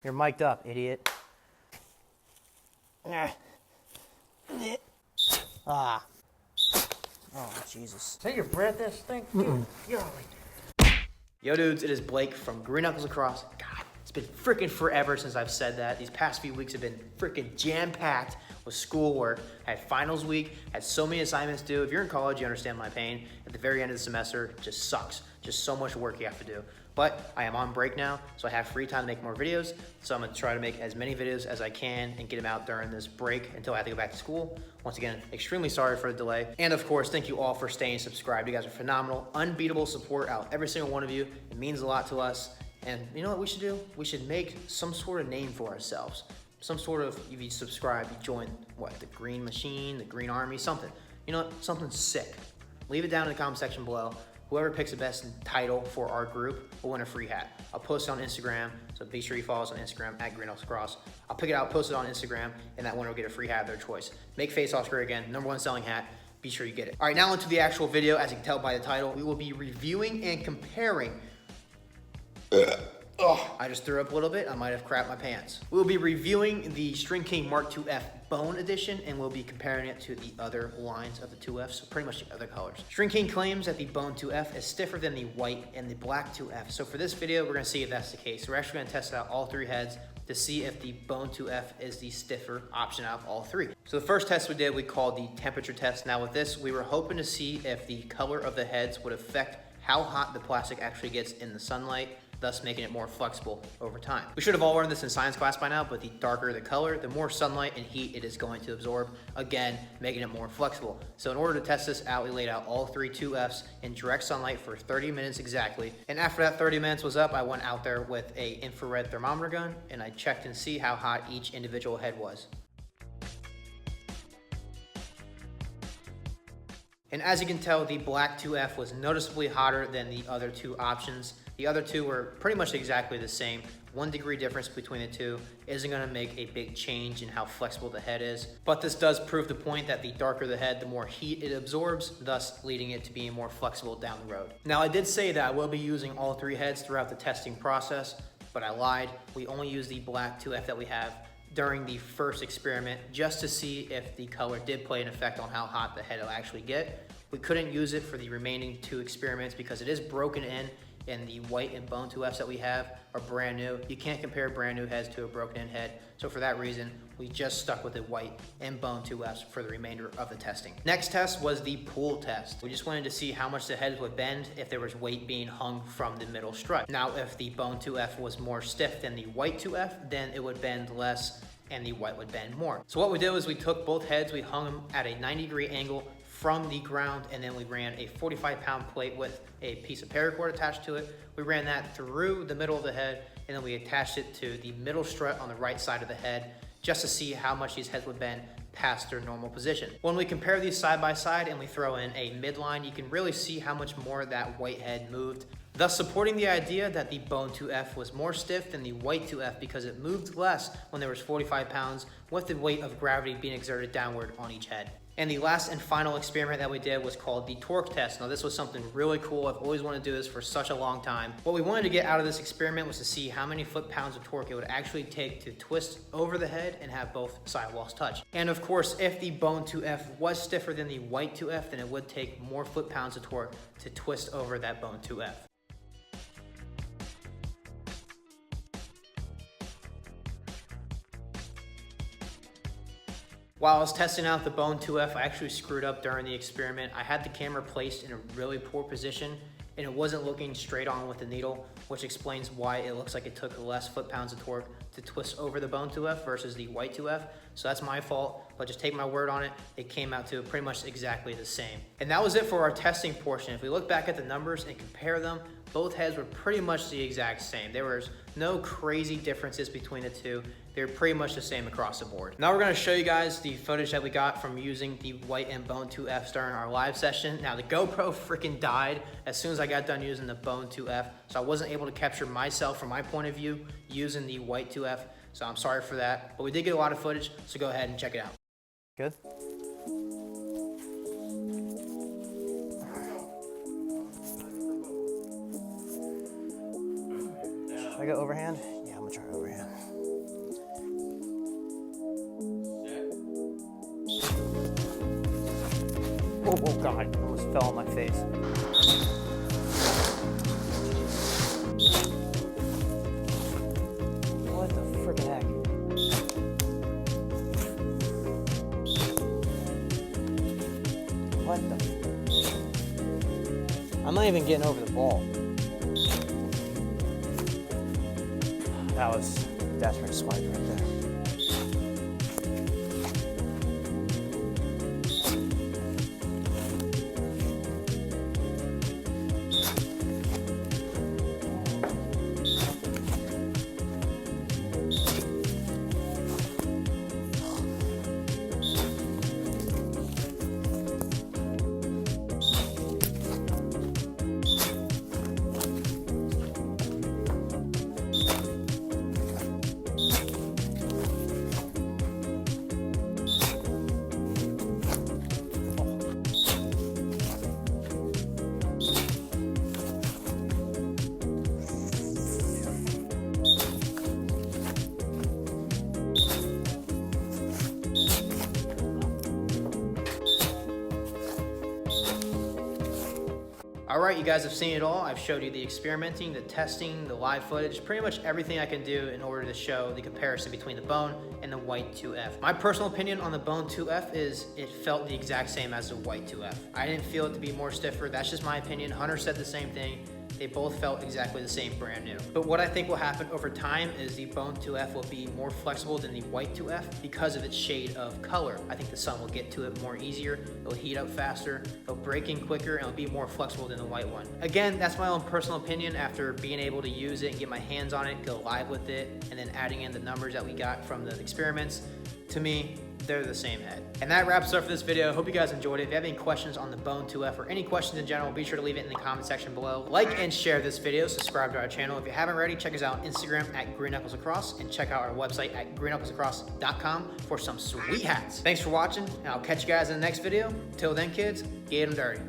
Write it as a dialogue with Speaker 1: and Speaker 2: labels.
Speaker 1: You're mic'd up, idiot. Ah. Oh, Jesus.
Speaker 2: Take your breath, that stink. Dude,
Speaker 1: Yo, dudes, it is Blake from Green Knuckles Lacrosse. God, it's been freaking forever since I've said that. These past few weeks have been freaking jam-packed with schoolwork. I had finals week, had so many assignments due. If you're in college, you understand my pain. At the very end of the semester, it just sucks. Just so much work you have to do. But I am on break now, so I have free time to make more videos. So I'm gonna try to make as many videos as I can and get them out during this break until I have to go back to school. Once again, extremely sorry for the delay. And of course, thank you all for staying subscribed. You guys are phenomenal, unbeatable support out of every single one of you. It means a lot to us. And you know what we should do? We should make some sort of name for ourselves. Some sort of, if you subscribe, you join, what, the Green Machine, the Green Army, something. You know what, something sick. Leave it down in the comment section below. Whoever picks the best title for our group will win a free hat. I'll post it on Instagram, so be sure you follow us on Instagram at Green Knuckles Lacrosse. I'll pick it out, post it on Instagram, and that winner will get a free hat of their choice. Make Face Off great again, #1 selling hat. Be sure you get it. All right, now into the actual video. As you can tell by the title, we will be reviewing and comparing. Oh, I just threw up a little bit. I might have crapped my pants. We'll be reviewing the String King Mark IIF Bone Edition, and we'll be comparing it to the other lines of the 2Fs, so pretty much the other colors. String King claims that the Bone 2F is stiffer than the white and the black 2F. So for this video, we're gonna see if that's the case. We're actually gonna test out all three heads to see if the Bone 2F is the stiffer option out of all three. So the first test we did, we called the temperature test. Now with this, we were hoping to see if the color of the heads would affect how hot the plastic actually gets in the sunlight, thus making it more flexible over time. We should have all learned this in science class by now, but the darker the color, the more sunlight and heat it is going to absorb, again, making it more flexible. So in order to test this out, we laid out all three 2Fs in direct sunlight for 30 minutes exactly. And after that 30 minutes was up, I went out there with a infrared thermometer gun and I checked and see how hot each individual head was. And as you can tell, the black 2F was noticeably hotter than the other two options. The other two were pretty much exactly the same. 1 degree difference between the two isn't gonna make a big change in how flexible the head is. But this does prove the point that the darker the head, the more heat it absorbs, thus leading it to being more flexible down the road. Now I did say that I will be using all three heads throughout the testing process, but I lied. We only use the black 2F that we have during the first experiment just to see if the color did play an effect on how hot the head will actually get. We couldn't use it for the remaining two experiments because it is broken in and the white and Bone 2Fs that we have are brand new. You can't compare brand new heads to a broken in head. So for that reason, we just stuck with the white and Bone 2Fs for the remainder of the testing. Next test was the pull test. We just wanted to see how much the heads would bend if there was weight being hung from the middle strut. Now, if the Bone 2F was more stiff than the white 2F, then it would bend less and the white would bend more. So what we did was we took both heads, we hung them at a 90-degree angle from the ground, and then we ran a 45-pound plate with a piece of paracord attached to it. We ran that through the middle of the head, and then we attached it to the middle strut on the right side of the head just to see how much these heads would bend past their normal position. When we compare these side by side and we throw in a midline, you can really see how much more that white head moved, thus supporting the idea that the Bone 2F was more stiff than the white 2F because it moved less when there was 45 pounds with the weight of gravity being exerted downward on each head. And the last and final experiment that we did was called the torque test. Now this was something really cool. I've always wanted to do this for such a long time. What we wanted to get out of this experiment was to see how many foot-pounds of torque it would actually take to twist over the head and have both sidewalls touch. And of course, if the Bone 2F was stiffer than the white 2F, then it would take more foot-pounds of torque to twist over that Bone 2F. While I was testing out the Bone 2F, I actually screwed up during the experiment. I had the camera placed in a really poor position and it wasn't looking straight on with the needle, which explains why it looks like it took less foot-pounds of torque to twist over the Bone 2F versus the white 2F. So that's my fault, but just take my word on it. It came out to pretty much exactly the same. And that was it for our testing portion. If we look back at the numbers and compare them, both heads were pretty much the exact same. There was no crazy differences between the two. They're pretty much the same across the board. Now we're gonna show you guys the footage that we got from using the white and Bone 2Fs during our live session. Now the GoPro freaking died as soon as I got done using the Bone 2F, so I wasn't able to capture myself from my point of view using the white 2F, so I'm sorry for that. But we did get a lot of footage, so go ahead and check it out. Good? Should I go overhand? Yeah, I'm gonna try overhand. Oh God, almost fell on my face. What the frickin' heck? What the? I'm not even getting over the ball. That was desperate swipe right there. All right, you guys have seen it all. I've showed you the experimenting, the testing, the live footage, pretty much everything I can do in order to show the comparison between the Bone and the White 2F. My personal opinion on the Bone 2F is it felt the exact same as the White 2F. I didn't feel it to be more stiffer. That's just my opinion. Hunter said the same thing. They both felt exactly the same, brand new. But what I think will happen over time is the Bone 2F will be more flexible than the White 2F because of its shade of color. I think the sun will get to it more easier, it'll heat up faster, it'll break in quicker, and it'll be more flexible than the white one. Again, that's my own personal opinion after being able to use it and get my hands on it, go live with it, and then adding in the numbers that we got from the experiments. To me, they're the same head. And that wraps up for this video. Hope you guys enjoyed it. If you have any questions on the Bone 2F or any questions in general, be sure to leave it in the comment section below. Like and share this video, subscribe to our channel. If you haven't already, check us out on Instagram at Green Knuckles Lacrosse and check out our website at greenknucklesLacrosse.com for some sweet hats. Thanks for watching, and I'll catch you guys in the next video. Till then, kids, get them dirty.